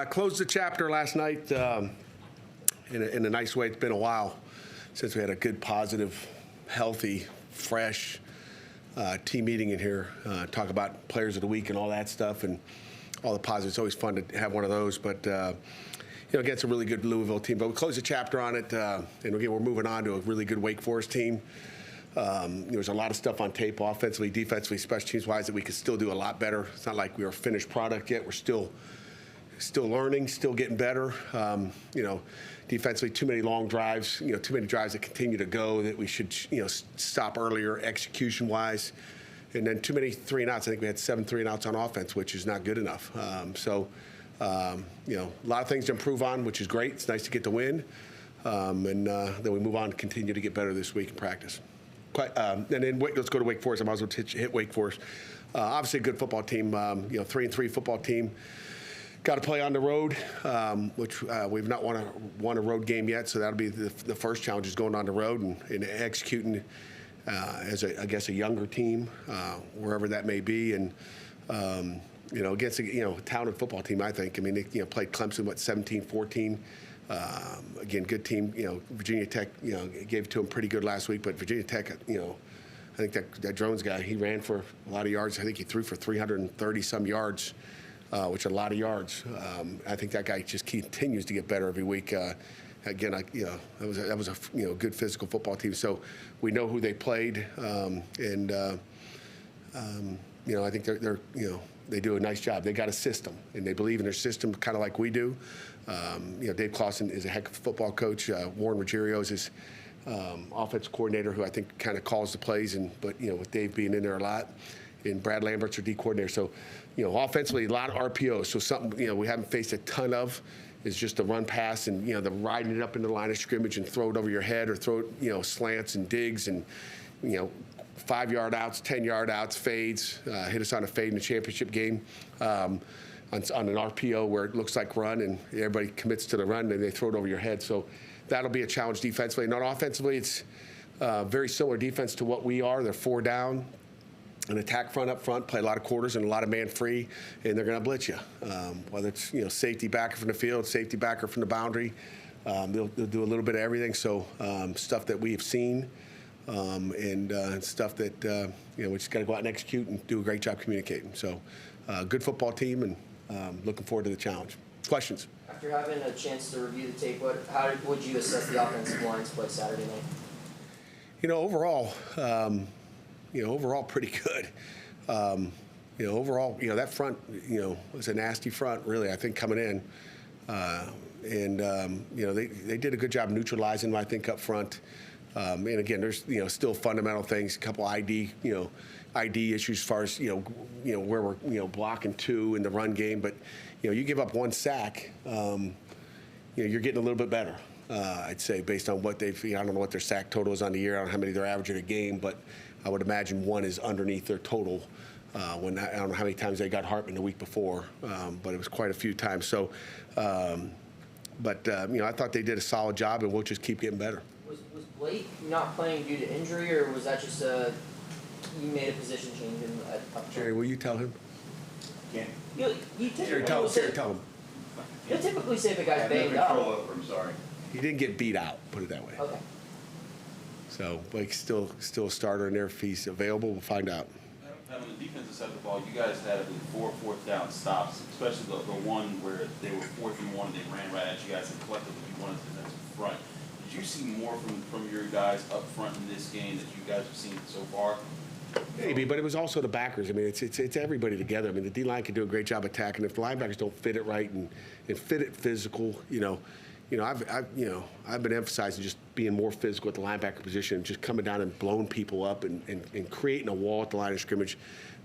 Closed the chapter last night in a nice way. It's been a while since we had a good, positive, healthy, fresh team meeting in here. Talk about players of the week and all that stuff and all the positives. It's always fun to have one of those. But, against a really good Louisville team. But we closed the chapter on it. And again, we're moving on to a really good Wake Forest team. There's a lot of stuff on tape, offensively, defensively, special teams-wise, that we could still do a lot better. It's not like we're a finished product yet. We're still learning, still getting better. Defensively, too many long drives, too many drives that continue to go that we should, stop earlier execution-wise. And then too many 3-and-outs. I think we had 7 3-and-outs on offense, which is not good enough. A lot of things to improve on, which is great. It's nice to get the win. Then we move on and continue to get better this week in practice. And then let's go to Wake Forest. I might as well hit Wake Forest. Obviously a good football team, 3-3 football team. Got to play on the road, which we've not won a road game yet, so that'll be the first challenge, is going on the road and executing as, a younger team, wherever that may be. And, against a talented football team, I think. I mean, they played Clemson, 17-14. Again, good team. Virginia Tech, gave it to them pretty good last week, but Virginia Tech, I think that Drones guy, he ran for a lot of yards. I think he threw for 330-some yards, which are a lot of yards. I think that guy just continues to get better every week. Again, that was a good physical football team. So we know who they played, I think they're they do a nice job. They got a system, and they believe in their system, kind of like we do. Dave Clawson is a heck of a football coach. Warren Ruggiero is his offense coordinator, who I think kind of calls the plays, but with Dave being in there a lot, and Brad Lambert's our D coordinator. So, offensively, a lot of RPOs. So something we haven't faced a ton of is just the run pass and the riding it up into the line of scrimmage and throw it over your head, or throw it slants and digs and 5-yard outs, 10-yard outs, fades. Hit us on a fade in the championship game on an RPO where it looks like run, and everybody commits to the run, and they throw it over your head. So that'll be a challenge defensively. And not offensively, it's very similar defense to what we are. They're 4 down, an attack front up front, play a lot of quarters and a lot of man free, and they're going to blitz you. Whether it's safety backer from the field, safety backer from the boundary, they'll do a little bit of everything. So stuff that we have seen. And stuff that we just got to go out and execute and do a great job communicating. So, good football team, and looking forward to the challenge. Questions? After having a chance to review the tape, how would you assess the offensive line's play Saturday night? Overall, pretty good. Overall, that front, was a nasty front, really. I think coming in, they did a good job neutralizing them, I think, up front. And again, there's still fundamental things, a couple ID issues as far as where we're blocking 2 in the run game. But you give up 1 sack, you're getting a little bit better. I'd say, based on what they've. I don't know what their sack total is on the year. I don't know how many they're averaging a game, but I would imagine 1 is underneath their total. I don't know how many times they got Hartman the week before, but it was quite a few times. So, I thought they did a solid job, and we'll just keep getting better. Was Blake not playing due to injury, or was that just you made a position change up Jerry, will you tell him? Yeah. You Jerry, tell him. You'll typically say if a guy's banged no control up. over him, sorry. He didn't get beat out, put it that way. Okay. So Blake's still a starter in there. If he's available, we'll find out. On the defensive side of the ball, you guys had 4 fourth-down stops, especially the one where they were 4th and 1, and they ran right at you guys, and collectively you wanted to defensive front. Did you see more from your guys up front in this game that you guys have seen so far? Maybe, but it was also the backers. I mean, it's everybody together. I mean, the D-line can do a great job attacking. If the linebackers don't fit it right and fit it physical, I've been emphasizing just being more physical at the linebacker position, just coming down and blowing people up and creating a wall at the line of scrimmage.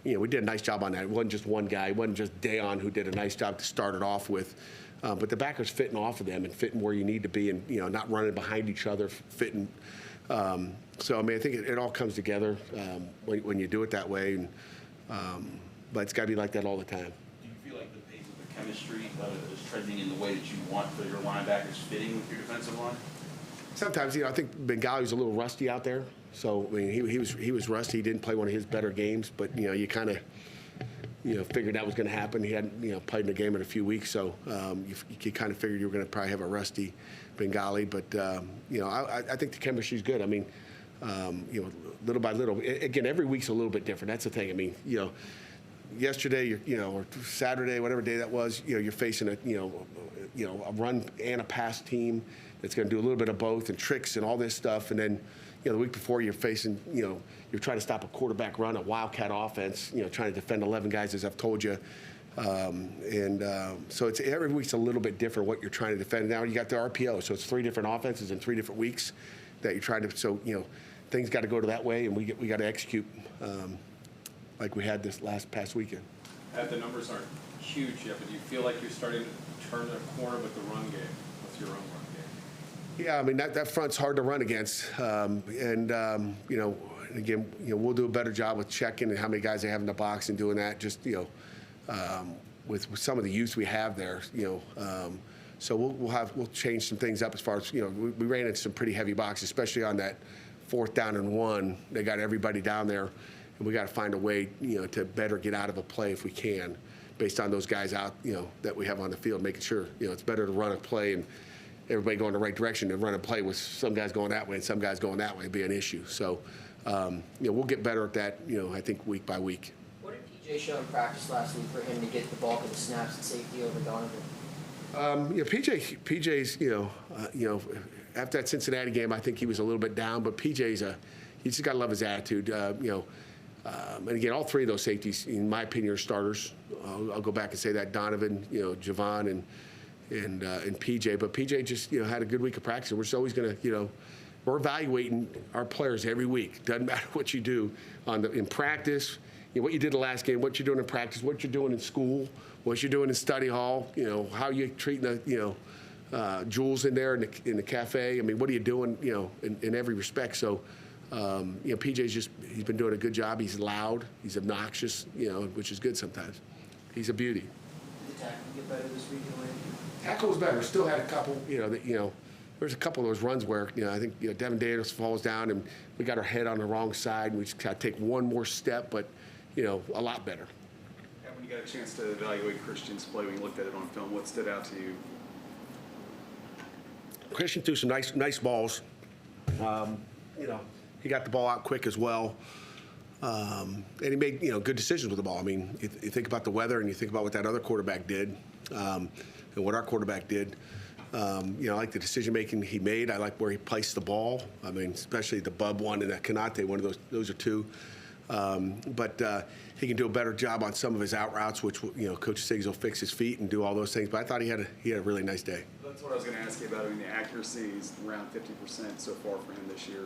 We did a nice job on that. It wasn't just one guy. It wasn't just Dayon who did a nice job to start it off with. But the backers fitting off of them and fitting where you need to be, and not running behind each other, fitting. So I mean, I think it all comes together when you do it that way. But it's got to be like that all the time. Do you feel like the pace of the chemistry is trending in the way that you want for your linebackers fitting with your defensive line? Sometimes, I think Bengali was a little rusty out there. So I mean, he was rusty. He didn't play one of his better games, but you kind of figured that was going to happen. He hadn't, played in a game in a few weeks, so you kind of figured you were going to probably have a rusty Bengali. But, I think the chemistry's good. I mean, little by little. Again, every week's a little bit different. That's the thing. I mean, yesterday, or Saturday, whatever day that was, you're facing a run and a pass team that's going to do a little bit of both and tricks and all this stuff. And then, the week before you're facing, you're trying to stop a quarterback run, a wildcat offense, trying to defend 11 guys, as I've told you. So it's every week's a little bit different what you're trying to defend. Now you got the RPO, so it's 3 different offenses in 3 different weeks that you're trying to. So things got to go to that way, and we got to execute like we had this past weekend. The numbers aren't huge yet, but do you feel like you're starting to turn a corner with the run game, with your own run game? Yeah, I mean that front's hard to run against, again, we'll do a better job with checking and how many guys they have in the box and doing that. Just with some of the youth we have there, so we'll change some things up as far as we ran into some pretty heavy boxes, especially on that 4th down and 1. They got everybody down there, and we got to find a way to better get out of a play if we can, based on those guys out that we have on the field, making sure it's better to run a play and everybody going the right direction than run a play with some guys going that way and some guys going that way be an issue. So we'll get better at that. I think week by week. What did PJ show in practice last week for him to get the bulk of the snaps and safety over Donovan? PJ's, after that Cincinnati game, I think he was a little bit down, but PJ's he's just got to love his attitude. And again, all 3 of those safeties, in my opinion, are starters. I'll go back and say that Donovan, Javon, and PJ. But PJ just, had a good week of practice. We're just always going to, we're evaluating our players every week. Doesn't matter what you do in practice. What you did the last game, what you're doing in practice, what you're doing in school, what you're doing in study hall, how you're treating the, Jules in there in the cafe. I mean, what are you doing, in every respect. So, PJ's he's been doing a good job. He's loud, he's obnoxious, which is good sometimes. He's a beauty. Did the tackle get better this week in a way? Tackle was better. Still had a couple, there's a couple of those runs where, I think, Devin Davis falls down and we got our head on the wrong side and we just got to take one more step, but, a lot better. And when you got a chance to evaluate Christian's play, when you looked at it on film, what stood out to you? Christian threw some nice balls. He got the ball out quick as well. And he made, good decisions with the ball. I mean, you think about the weather and you think about what that other quarterback did and what our quarterback did. I like the decision-making he made. I like where he placed the ball. I mean, especially the Bub one and that Kanate, one of those are 2. But he can do a better job on some of his out routes, which, Coach Siggs will fix his feet and do all those things. But I thought he had a really nice day. That's what I was going to ask you about. I mean, the accuracy is around 50% so far for him this year.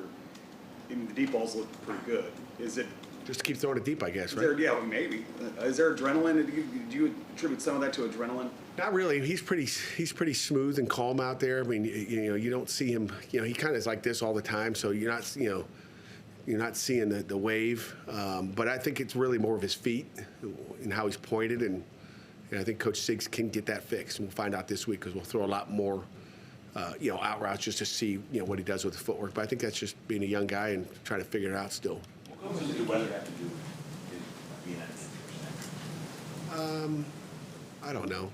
Even the deep balls look pretty good. Is it just to keep throwing it deep, I guess, right? Maybe. Is there adrenaline? Do you attribute some of that to adrenaline? Not really. He's pretty smooth and calm out there. I mean, you don't see him. He kind of is like this all the time. So you're not seeing the wave. But I think it's really more of his feet and how he's pointed, and I think Coach Siggs can get that fixed. And we'll find out this week because we'll throw a lot more. Out routes just to see, what he does with the footwork. But I think that's just being a young guy and trying to figure it out still. What does the weather have to do with being at 50%? I don't know.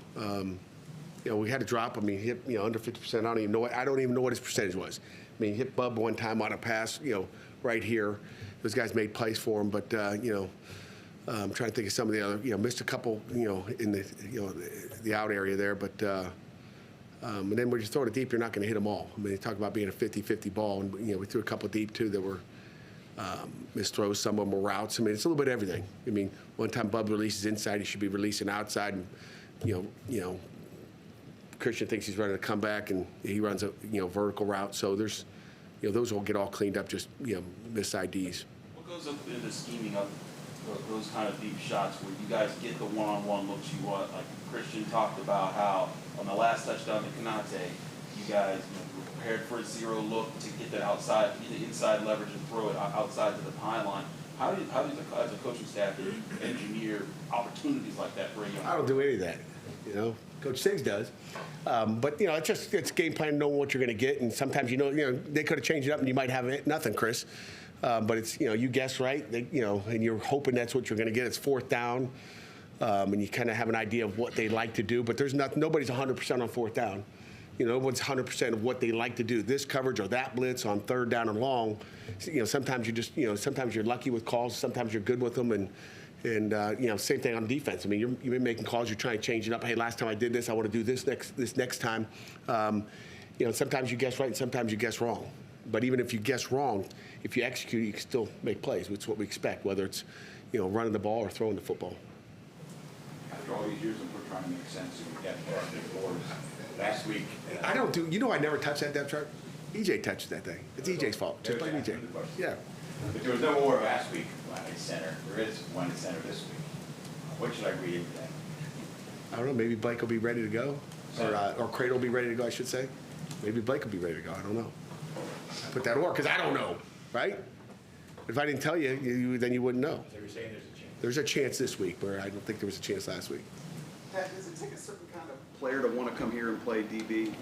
We had a drop. I mean, he hit, under 50%. I don't even know what his percentage was. I mean, he hit Bub one time on a pass, right here. Those guys made plays for him, but, I'm trying to think of some of the other, missed a couple, in the out area there, but, and then when you're throwing it deep, you're not going to hit them all. I mean, you talk about being a 50-50 ball, and we threw a couple deep too that were missed throws. Some of them were routes. I mean, it's a little bit of everything. I mean, one time Bub releases inside, he should be releasing outside, and Christian thinks he's running a comeback, and he runs a vertical route. So there's those will get all cleaned up. Just missed IDs. What goes up into scheming up those kind of deep shots where you guys get the one-on-one looks you want? Like Christian talked about how on the last touchdown to Kanate, you guys were prepared for a 0 look to get the inside leverage and throw it outside to the pylon. How do you as a coaching staff engineer opportunities like that for a young? I don't do any of that. Coach Siggs does. But it's game plan, knowing what you're going to get, and sometimes they could have changed it up and you might have nothing, Chris. But it's you guess right, and you're hoping that's what you're going to get. It's 4th down. and you kind of have an idea of what they like to do. But nobody's 100% on fourth down. No one's 100% of what they like to do. This coverage or that blitz on third down and long. Sometimes sometimes you're lucky with calls. Sometimes you're good with them, and same thing on defense. I mean, you've been making calls. You're trying to change it up. Hey, last time I did this, I want to do this next time. Sometimes you guess right, and sometimes you guess wrong. But even if you guess wrong, if you execute, you can still make plays, which is what we expect, whether it's running the ball or throwing the football. After all these years, we're trying to make sense, and we got the boards last week. I don't do. I never touch that depth chart. EJ touches that thing. It's EJ's fault. Just blame EJ. Yeah. But there was no war last week when I center. There is one at center this week. What should I read into that? I don't know. Maybe Blake will be ready to go, or Cradle will be ready to go. I should say. Maybe Blake will be ready to go. I don't know. I put that or because I don't know, right? If I didn't tell you, then you wouldn't know. So you're saying there's a chance? There's a chance this week, where I don't think there was a chance last week. Pat, does it take a certain kind of player to want to come here and play DB?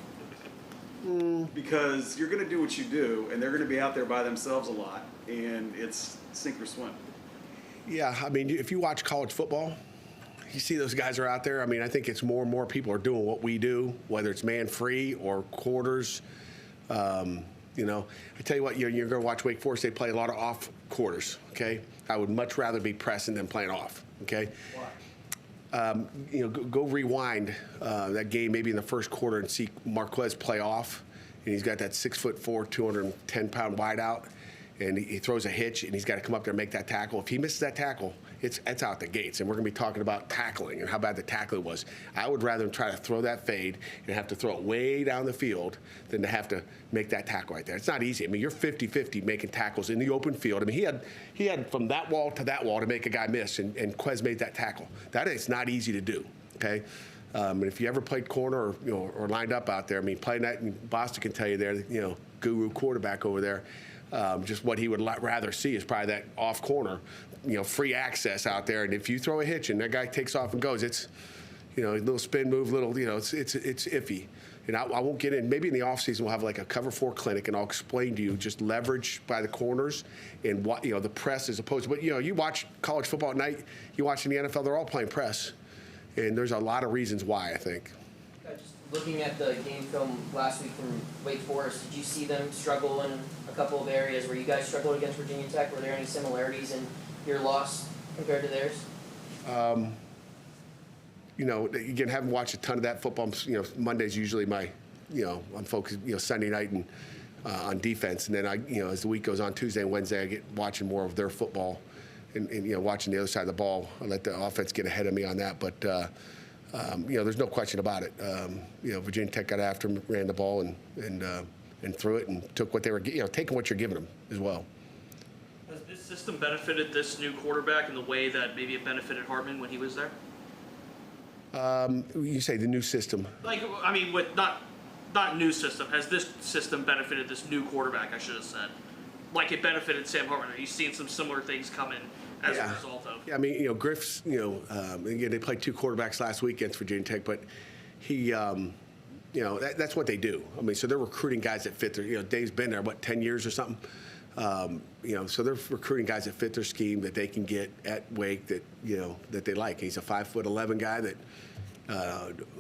Because you're going to do what you do, and they're going to be out there by themselves a lot, and it's sink or swim. Yeah, I mean, if you watch college football, you see those guys are out there. I mean, I think it's more and more people are doing what we do, whether it's man-free or quarters. I tell you what, you're going to watch Wake Forest. They play a lot of off quarters, okay? I would much rather be pressing than playing off, okay? Why? Go rewind that game maybe in the first quarter and see Marquez play off, and he's got that 6'4", 210-pound wideout, and he throws a hitch, and he's got to come up there and make that tackle. If he misses that tackle, it's out the gates, and we're going to be talking about tackling and how bad the tackling was. I would rather try to throw that fade and have to throw it way down the field than to have to make that tackle right there. It's not easy. I mean, you're 50-50 making tackles in the open field. I mean, he had from that wall to make a guy miss, and Quez made that tackle. That is not easy to do, okay? And if you ever played corner or lined up out there, I mean, playing that, and Boston can tell you there, guru quarterback over there, just what he would rather see is probably that off corner, free access out there. And if you throw a hitch and that guy takes off and goes, it's, a little spin move, it's iffy. And I won't get in. Maybe in the offseason we'll have like a cover 4 clinic, and I'll explain to you just leverage by the corners and what, the press as opposed to, but, you watch college football at night, you watch in the NFL, they're all playing press. And there's a lot of reasons why, I think. Just looking at the game film last week from Wake Forest, did you see them struggle in a couple of areas where you guys struggled against Virginia Tech? Were there any similarities in your loss compared to theirs? Again, haven't watched a ton of that football. Monday's usually my, I'm focused, Sunday night and on defense. And then as the week goes on, Tuesday and Wednesday, I get watching more of their football and watching the other side of the ball. I let the offense get ahead of me on that. But, there's no question about it. Virginia Tech got after him, ran the ball and threw it and took what they were, taking what you're giving them as well. Has this system benefited this new quarterback in the way that maybe it benefited Hartman when he was there? You say the new system. With not new system. Has this system benefited this new quarterback, I should have said? Like it benefited Sam Hartman. Are you seeing some similar things come in as a result of? Yeah, I mean, Griff's, again, they played 2 quarterbacks last week against Virginia Tech, but he, that's what they do. I mean, so they're recruiting guys that fit their, Dave's been there, 10 years or something? So they're recruiting guys that fit their scheme that they can get at Wake that, that they like. He's a 5'11" guy that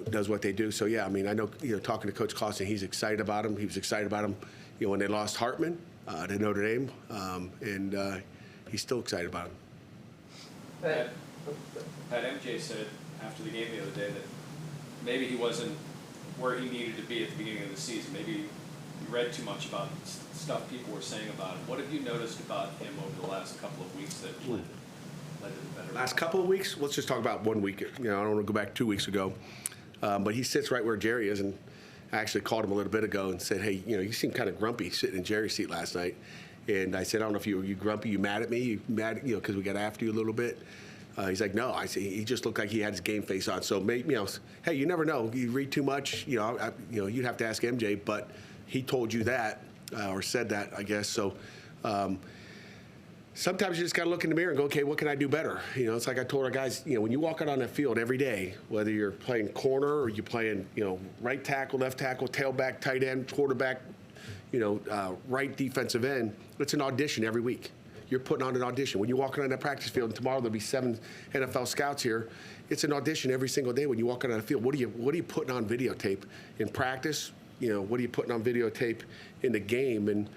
does what they do. So, yeah, I mean, I know, talking to Coach Clausen, he's excited about him. He was excited about him, when they lost Hartman to Notre Dame, and he's still excited about him. Pat MJ said after the game the other day that maybe he wasn't where he needed to be at the beginning of the season. Maybe you read too much about stuff people were saying about him. What have you noticed about him over the last couple of weeks that led to the better? Last couple of weeks? Let's just talk about 1 week. I don't want to go back 2 weeks ago. But he sits right where Jerry is, and I actually called him a little bit ago and said, hey, you seem kind of grumpy sitting in Jerry's seat last night. And I said, I don't know if you grumpy, you mad at me, you mad, because we got after you a little bit. He's like, no. I said, he just looked like he had his game face on. So maybe, hey, you never know. You read too much, you'd have to ask MJ, but he told you that or said that, I guess. So sometimes you just got to look in the mirror and go, okay, what can I do better? It's like I told our guys, when you walk out on that field every day, whether you're playing corner or you're playing, right tackle, left tackle, tailback, tight end, quarterback, right defensive end, it's an audition every week. you're putting on an audition. When you walk around that practice field, and tomorrow there'll be 7 NFL scouts here, it's an audition every single day when you walk around the field. What are you putting on videotape in practice? What are you putting on videotape in the game? And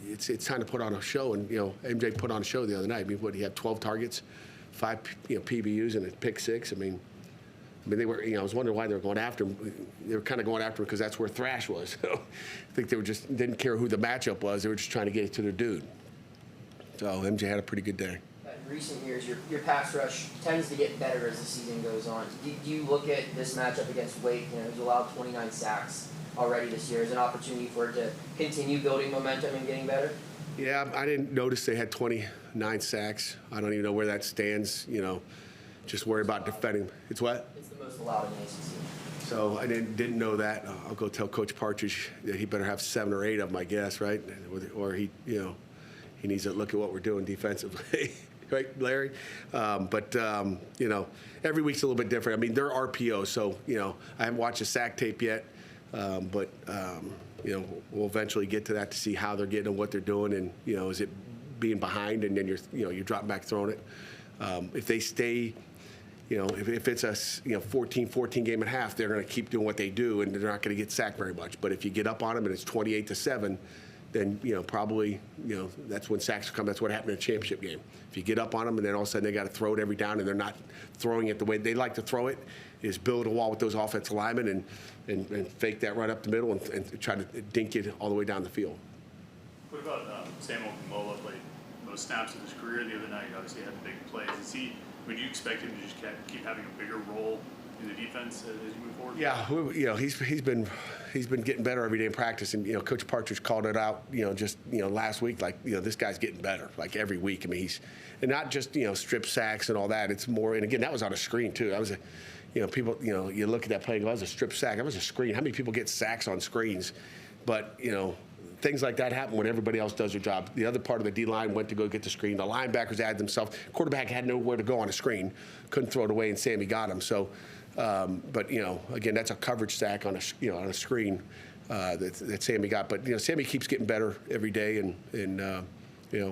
it's time to put on a show. And MJ put on a show the other night. I mean, what, he had 12 targets, 5 PBUs, and a pick 6. I mean, they were. I was wondering why they were going after him. They were kind of going after him because that's where Thrash was. So I think they didn't care who the matchup was. They were just trying to get it to their dude. So MJ had a pretty good day. In recent years, your pass rush tends to get better as the season goes on. Do you look at this matchup against Wake, who's allowed 29 sacks already this year, as an opportunity for it to continue building momentum and getting better? Yeah, I didn't notice they had 29 sacks. I don't even know where that stands. Just worry about defending. It's what? It's the most allowed in the ACC. So I didn't know that. I'll go tell Coach Partridge that he better have 7 or 8 of them, I guess, right? Or he needs to look at what we're doing defensively. Right, Larry? Every week's a little bit different. I mean, they're RPOs, so, I haven't watched the sack tape yet, we'll eventually get to that to see how they're getting and what they're doing, and, is it being behind and then you're dropping back throwing it. If they stay, if it's a 14-14 game at half, they're going to keep doing what they do, and they're not going to get sacked very much. But if you get up on them and it's 28-7, then probably that's when sacks come. That's what happened in a championship game. If you get up on them and then all of a sudden they got to throw it every down and they're not throwing it the way they like to throw it, is build a wall with those offensive linemen and fake that right up the middle and try to dink it all the way down the field. What about Samuel Mola played most snaps of his career the other night? Obviously had big plays. Would you expect him to just keep having a bigger role in the defense as you move forward? Yeah, he's been getting better every day in practice, and Coach Partridge called it out, just last week, like this guy's getting better, like every week. I mean, and not just strip sacks and all that. It's more, and again, that was on a screen too. That was people, you look at that play and go, that was a strip sack. That was a screen. How many people get sacks on screens? But things like that happen when everybody else does their job. The other part of the D-line went to go get the screen. The linebackers added themselves. Quarterback had nowhere to go on a screen. Couldn't throw it away, and Sammy got him. So, again, that's a coverage sack on a screen that Sammy got. But Sammy keeps getting better every day, and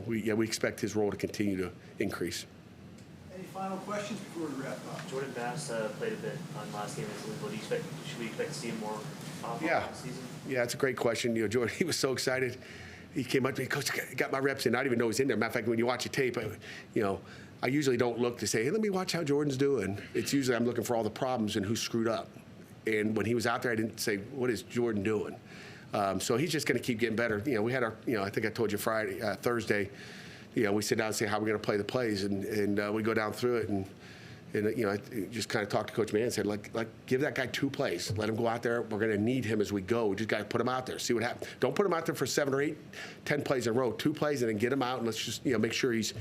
we expect his role to continue to increase. Any final questions before we wrap up? Jordan Bass played a bit on last game as Louisville. Should we expect to see him more this season? Yeah, it's a great question. Jordan, he was so excited. He came up to me, Coach, I got my reps in. I didn't even know he was in there. Matter of fact, when you watch the tape, I usually don't look to say, hey, let me watch how Jordan's doing. It's usually I'm looking for all the problems and who screwed up. And when he was out there, I didn't say, what is Jordan doing? So he's just going to keep getting better. We had our, I think I told you Thursday, we sit down and say how we're going to play the plays, and we go down through it, and I just kind of talked to Coach Mann and said, give that guy 2 plays. Let him go out there. We're going to need him as we go. We just got to put him out there, see what happens. Don't put him out there for 7 or 8, 10 plays in a row. 2 plays, and then get him out, and let's just make sure he's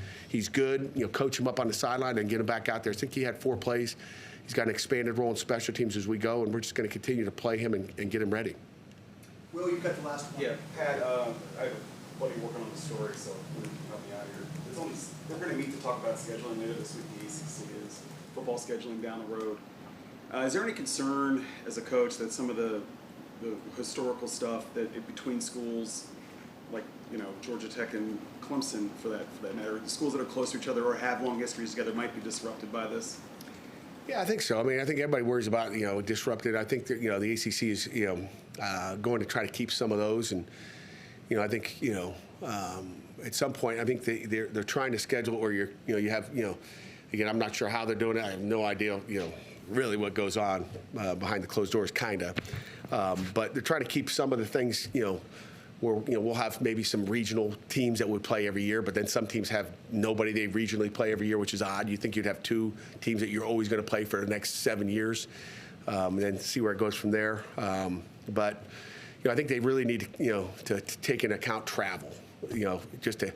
good. Coach him up on the sideline and get him back out there. I think he had 4 plays. He's got an expanded role in special teams as we go, and we're just going to continue to play him and get him ready. Will, you've got the last one. Yeah, Pat, I have a buddy working on the story, so you can help me out here. We're going to meet to talk about scheduling later this week. The ACC is football scheduling down the road. Is there any concern as a coach that some of the historical stuff that between schools, like Georgia Tech and Clemson, for that matter, the schools that are close to each other or have long histories together, might be disrupted by this? Yeah, I think so. I mean, I think everybody worries about disrupted. I think that the ACC is going to try to keep some of those, and I think at some point I think they're trying to schedule it where you have again, I'm not sure how they're doing it. I have no idea really what goes on behind the closed doors, kinda. But they're trying to keep some of the things where we'll have maybe some regional teams that would play every year, but then some teams have nobody they regionally play every year, which is odd. You think you'd have 2 teams that you're always going to play for the next 7 years, and then see where it goes from there. But I think they really need to take into account travel. Just to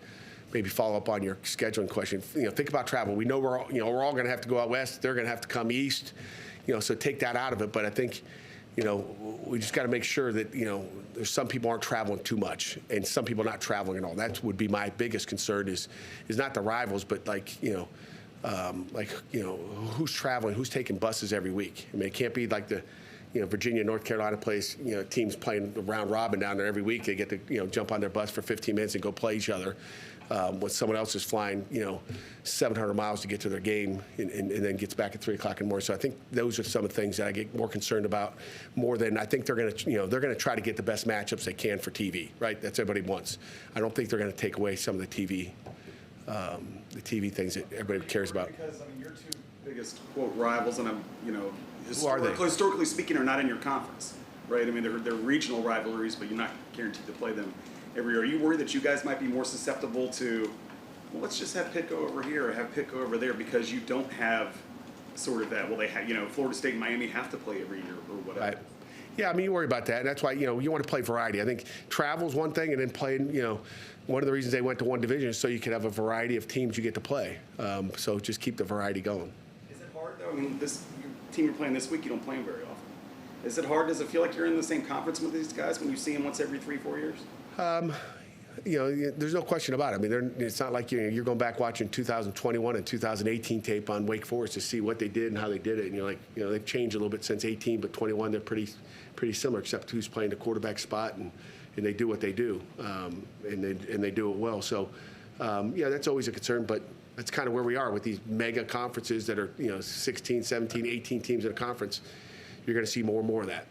maybe follow up on your scheduling question. Think about travel. We know we're all going to have to go out west. They're going to have to come east. So take that out of it. But I think we just got to make sure that there's some people aren't traveling too much and some people not traveling at all. That would be my biggest concern is not the rivals, but who's traveling, who's taking buses every week. I mean, it can't be like the Virginia, North Carolina plays, teams playing round robin down there every week. They get to, jump on their bus for 15 minutes and go play each other. When someone else is flying, 700 miles to get to their game and then gets back at 3 o'clock in the morning. So I think those are some of the things that I get more concerned about more than I think they're going to, try to get the best matchups they can for TV, right? That's everybody wants. I don't think they're going to take away some of the TV things that everybody cares about. Because, your two biggest, quote, rivals, and Who are they? historically speaking, are not in your conference, right? I mean, they're regional rivalries, but you're not guaranteed to play them every year. Are you worried that you guys might be more susceptible to, well, let's just have Pitt go over here or have Pitt go over there because you don't have sort of that, well, they have, Florida State and Miami have to play every year or whatever. Right. Yeah, I mean, you worry about that, and that's why, you want to play variety. I think travel's one thing, and then playing, one of the reasons they went to one division is so you could have a variety of teams you get to play. So just keep the variety going. Is it hard, though? I mean, this team you're playing this week, you don't play them very often. Is it hard? Does it feel like you're in the same conference with these guys when you see them once every 3-4 years? There's no question about it. I mean, it's not like you're going back watching 2021 and 2018 tape on Wake Forest to see what they did and how they did it. And you're like, they've changed a little bit since 18, but 21 they're pretty similar, except who's playing the quarterback spot and they do what they do, and they do it well. So, that's always a concern, but that's kind of where we are with these mega conferences that are 16, 17, 18 teams in a conference. You're going to see more and more of that.